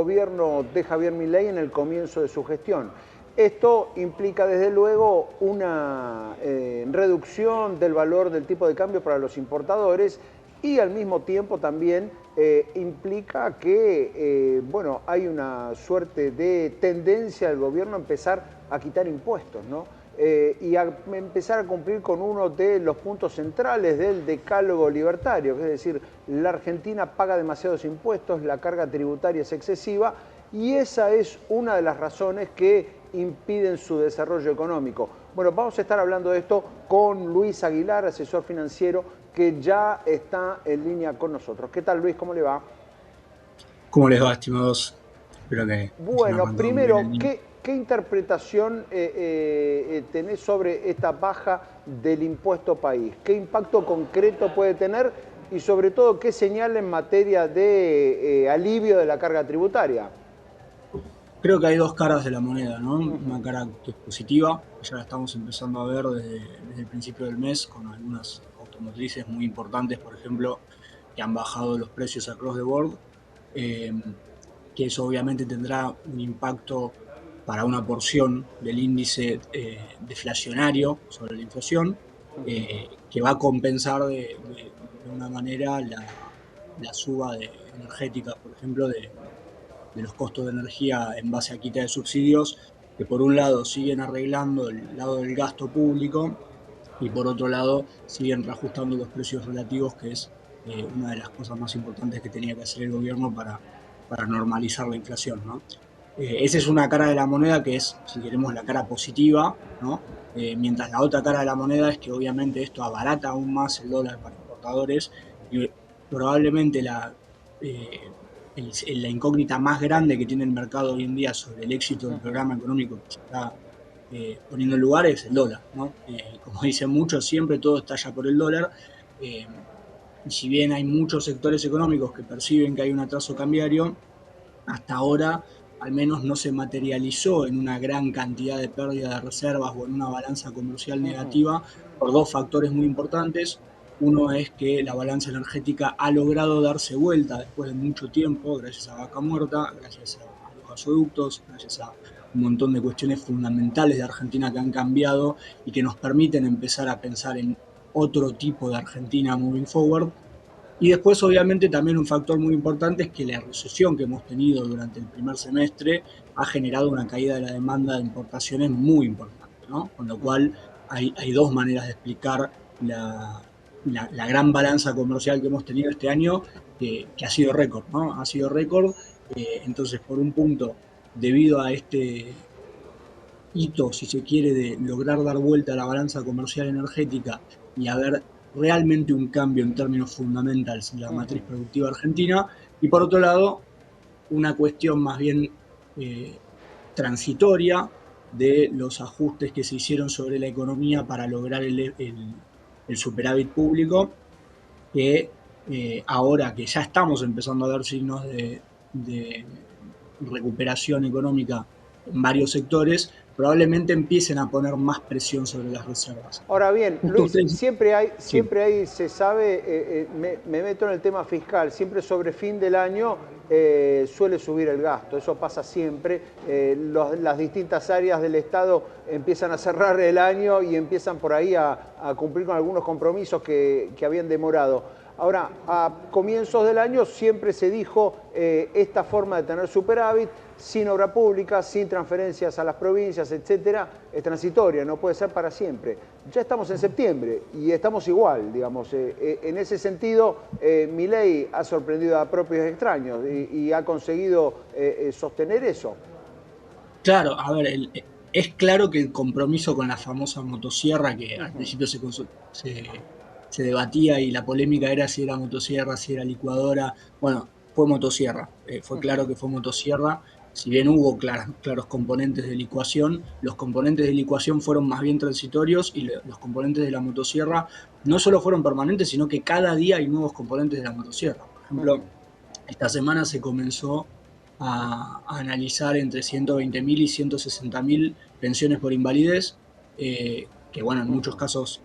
Gobierno de Javier Milei en el comienzo de su gestión. Esto implica desde luego una reducción del valor del tipo de cambio para los importadores y al mismo tiempo también implica que bueno, hay una suerte de tendencia del gobierno a empezar a quitar impuestos, ¿no? Y a empezar a cumplir con uno de los puntos centrales del decálogo libertario, que es decir, la Argentina paga demasiados impuestos, la carga tributaria es excesiva y esa es una de las razones que impiden su desarrollo económico. Bueno, vamos a estar hablando de esto con Luis Aguilar, asesor financiero, que ya está en línea con nosotros. ¿Qué tal, Luis? ¿Cómo le va? ¿Cómo les va, estimados? Espero que hayan Bueno, arrancado muy bien el primero, día. ¿qué interpretación tenés sobre esta baja del impuesto país? ¿Qué impacto concreto puede tener? Y sobre todo, ¿qué señala en materia de alivio de la carga tributaria? Creo que hay dos caras de la moneda, ¿no? Una Ujú. cara que es positiva, que ya la estamos empezando a ver desde el principio del mes, con algunas automotrices muy importantes, por ejemplo, que han bajado los precios across the board, eh, que eso obviamente tendrá un impacto para una porción del índice deflacionario sobre la inflación, que va a compensar de una manera la suba energética, por ejemplo, de los costos de energía en base a quita de subsidios, que por un lado siguen arreglando el lado del gasto público y por otro lado siguen reajustando los precios relativos, que es una de las cosas más importantes que tenía que hacer el gobierno para normalizar la inflación, ¿no? Esa es una cara de la moneda que es, si queremos, la cara positiva, ¿no? Mientras la otra cara de la moneda es que obviamente esto abarata aún más el dólar para importadores y probablemente eh, la incógnita más grande que tiene el mercado hoy en día sobre el éxito del programa económico que se está poniendo en lugar es el dólar, ¿no? Como dicen muchos, siempre todo estalla por el dólar. Eh, y si bien hay muchos sectores económicos que perciben que hay un atraso cambiario, hasta ahora al menos no se materializó en una gran cantidad de pérdida de reservas o en una balanza comercial negativa por dos factores muy importantes. Uno es que la balanza energética ha logrado darse vuelta después de mucho tiempo, gracias a Vaca Muerta, gracias a los gasoductos, gracias a un montón de cuestiones fundamentales de Argentina que han cambiado y que nos permiten empezar a pensar en otro tipo de Argentina moving forward. Y después, obviamente, también un factor muy importante es que la recesión que hemos tenido durante el primer semestre ha generado una caída de la demanda de importaciones muy importante, ¿no? Con lo cual hay dos maneras de explicar la gran balanza comercial que hemos tenido este año, que ha sido récord, ¿no? Ha sido récord. Entonces, por un punto, debido a este hito, si se quiere, de lograr dar vuelta a la balanza comercial energética y haber realmente un cambio en términos fundamentales en la matriz productiva argentina, y por otro lado, una cuestión más bien eh, transitoria de los ajustes que se hicieron sobre la economía para lograr el superávit público, que ahora que ya estamos empezando a ver signos de recuperación económica en varios sectores, probablemente empiecen a poner más presión sobre las reservas. Ahora bien, Justo Luis, ustedes, sí, se sabe, me meto en el tema fiscal, siempre sobre fin del año suele subir el gasto, eso pasa siempre, las distintas áreas del Estado empiezan a cerrar el año y empiezan por ahí a cumplir con algunos compromisos que habían demorado. Ahora, a comienzos del año siempre se dijo esta forma de tener superávit, sin obra pública, sin transferencias a las provincias, etcétera, es transitoria, no puede ser para siempre. Ya estamos en septiembre y estamos igual, digamos. En ese sentido, Milei ha sorprendido a propios extraños y ha conseguido sostener eso. claro, a ver, es claro que el compromiso con la famosa motosierra, que al principio se debatía y la polémica era si era motosierra, si era licuadora, bueno, fue motosierra, fue claro que fue motosierra. Si bien hubo claros componentes de licuación, los componentes de licuación fueron más bien transitorios y los componentes de la motosierra no solo fueron permanentes, sino que cada día hay nuevos componentes de la motosierra. Por ejemplo, esta semana se comenzó a analizar entre 120.000 y 160.000 pensiones por invalidez, que bueno, en muchos casos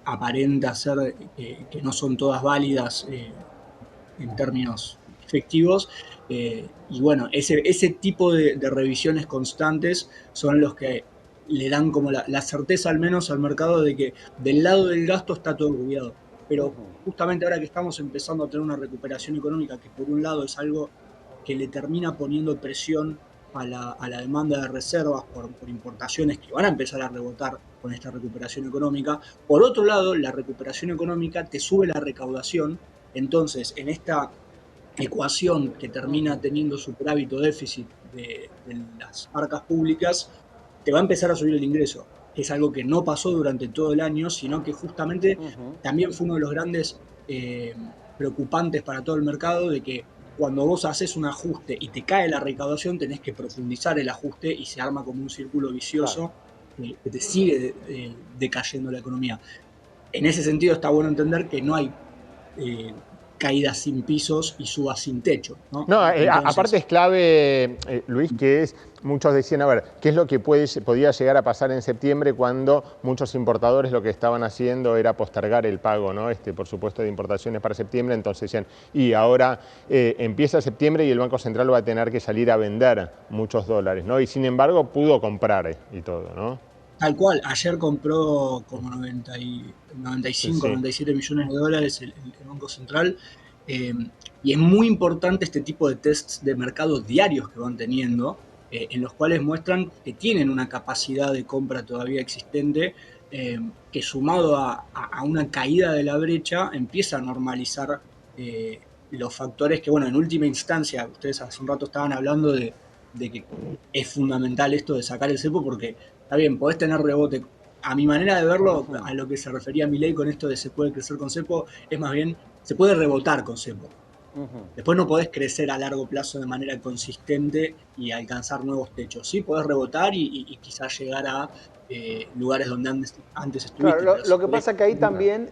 aparenta ser que no son todas válidas en términos efectivos, Y bueno, ese tipo de revisiones constantes son los que le dan como la certeza al menos al mercado de que del lado del gasto está todo cuidado. Pero justamente ahora que estamos empezando a tener una recuperación económica, que por un lado es algo que le termina poniendo presión a la demanda de reservas por importaciones que van a empezar a rebotar con esta recuperación económica. Por otro lado, la recuperación económica te sube la recaudación, entonces en esta ecuación que termina teniendo superávit o déficit de las arcas públicas, te va a empezar a subir el ingreso, que es algo que no pasó durante todo el año, sino que justamente también fue uno de los grandes eh, preocupantes para todo el mercado, de que cuando vos haces un ajuste y te cae la recaudación, tenés que profundizar el ajuste y se arma como un círculo Claro. vicioso que te sigue decayendo la economía. En ese sentido está bueno entender que no hay eh, caídas sin pisos y subas sin techo, ¿no? No, aparte Entonces, es clave, Luis, que es, muchos decían, a ver, ¿qué es lo que podía llegar a pasar en septiembre cuando muchos importadores lo que estaban haciendo era postergar el pago, ¿no? Por supuesto, de importaciones para septiembre? Entonces decían, y ahora empieza septiembre y el Banco Central va a tener que salir a vender muchos dólares, ¿no? Y sin embargo pudo comprar y todo, ¿no? tal cual, ayer compró como 95, Sí. 97 millones de dólares el Banco Central, eh, y es muy importante este tipo de tests de mercado diarios que van teniendo, en los cuales muestran que tienen una capacidad de compra todavía existente, que sumado a una caída de la brecha empieza a normalizar los factores que, bueno, en última instancia, ustedes hace un rato estaban hablando de que es fundamental esto de sacar el cepo, porque está bien, podés tener rebote. A mi manera de verlo, a lo que se refería Milei con esto de se puede crecer con cepo, es más bien, se puede rebotar con cepo. Después no podés crecer a largo plazo de manera consistente y alcanzar nuevos techos. Sí, podés rebotar y quizás llegar a lugares donde antes Claro, estuviste, pero lo si que querés pasa que ahí crecer. también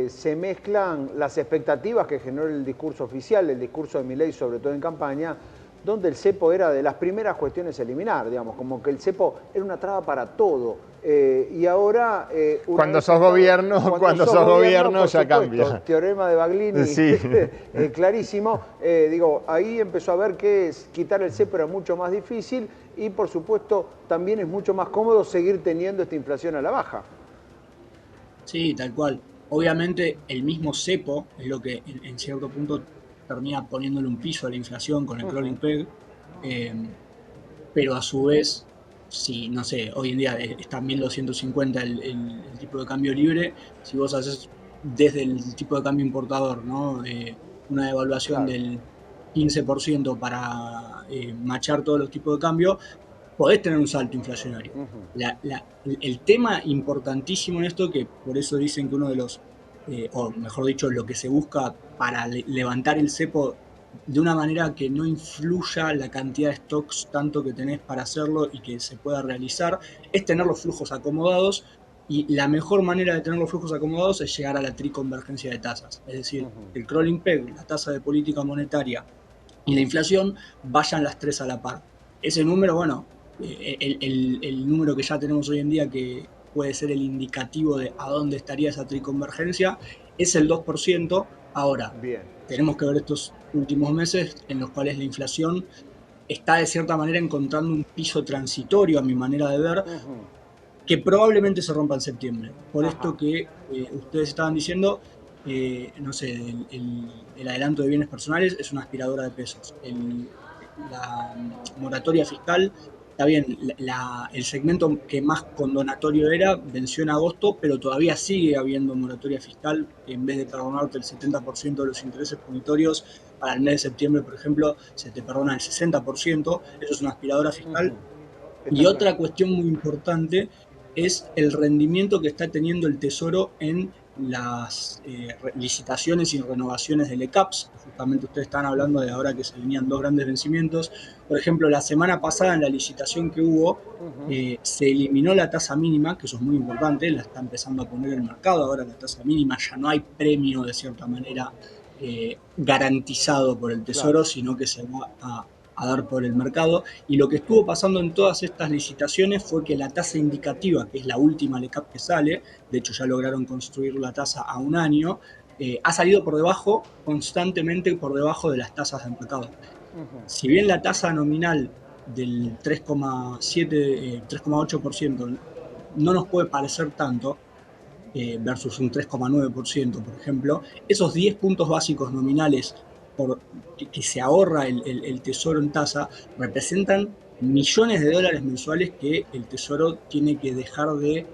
se mezclan las expectativas que generó el discurso oficial, el discurso de Milei, sobre todo en campaña, donde el cepo era de las primeras cuestiones a eliminar, digamos, como que el cepo era una traba para todo. Y ahora, una Cuando vez sos sentado, gobierno, cuando sos gobierno, por ya supuesto, cambia. teorema de Baglini, Sí. clarísimo, digo, ahí empezó a ver que quitar el cepo era mucho más difícil y, por supuesto, también es mucho más cómodo seguir teniendo esta inflación a la baja. Sí, tal cual. Obviamente el mismo cepo es lo que en cierto punto termina poniéndole un piso a la inflación con el crawling peg, eh, pero a su vez, si, no sé, hoy en día está en 1250 el tipo de cambio libre, si vos haces desde el tipo de cambio importador, ¿no? Una devaluación Claro. del 15% para machar todos los tipos de cambio, podés tener un salto inflacionario. El tema importantísimo en esto, que por eso dicen que uno de los, o mejor dicho, lo que se busca para levantar el cepo de una manera que no influya la cantidad de stocks tanto que tenés para hacerlo y que se pueda realizar, es tener los flujos acomodados. Y la mejor manera de tener los flujos acomodados es llegar a la triconvergencia de tasas. Es decir, el crawling peg, la tasa de política monetaria y la inflación vayan las tres a la par. Ese número, bueno, el número que ya tenemos hoy en día, que puede ser el indicativo de a dónde estaría esa triconvergencia, es el 2%. Ahora, Bien. tenemos que ver estos últimos meses en los cuales la inflación está de cierta manera encontrando un piso transitorio, a mi manera de ver, que probablemente se rompa en septiembre. Por Ajá. esto que ustedes estaban diciendo, no sé, el adelanto de bienes personales es una aspiradora de pesos. La moratoria fiscal, está bien, el segmento que más condonatorio era venció en agosto, pero todavía sigue habiendo moratoria fiscal. En vez de perdonarte el 70% de los intereses punitorios, para el mes de septiembre, por ejemplo, se te perdona el 60%. Eso es una aspiradora fiscal. Está Y claro. otra cuestión muy importante es el rendimiento que está teniendo el Tesoro en las licitaciones y renovaciones del ECAPS, que justamente ustedes estaban hablando de ahora que se venían dos grandes vencimientos. Por ejemplo, la semana pasada en la licitación que hubo, se eliminó la tasa mínima, que eso es muy importante, la está empezando a poner el mercado, ahora la tasa mínima ya no hay premio de cierta manera garantizado por el Claro. Tesoro, sino que se va a dar por el mercado. Y lo que estuvo pasando en todas estas licitaciones fue que la tasa indicativa, que es la última LECAP que sale, de hecho ya lograron construir la tasa a un año, ha salido por debajo, constantemente por debajo de las tasas de mercado. Si bien la tasa nominal del 3,7, 3,8% no nos puede parecer tanto, versus un 3,9%, por ejemplo, esos 10 puntos básicos nominales que se ahorra el Tesoro en tasa representan millones de dólares mensuales que el Tesoro tiene que dejar de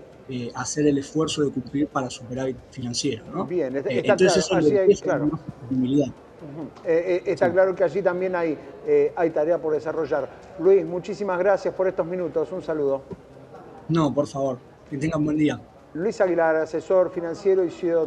hacer el esfuerzo de cumplir para superávit financiero, ¿no? Bien, está Entonces claro, eso le así hay, empieza a dar claro. más sostenibilidad. Está Sí. claro que allí también hay tarea por desarrollar. Luis, muchísimas gracias por estos minutos. Un saludo. No, por favor, que tengan buen día. Luis Aguilar, asesor financiero y CEO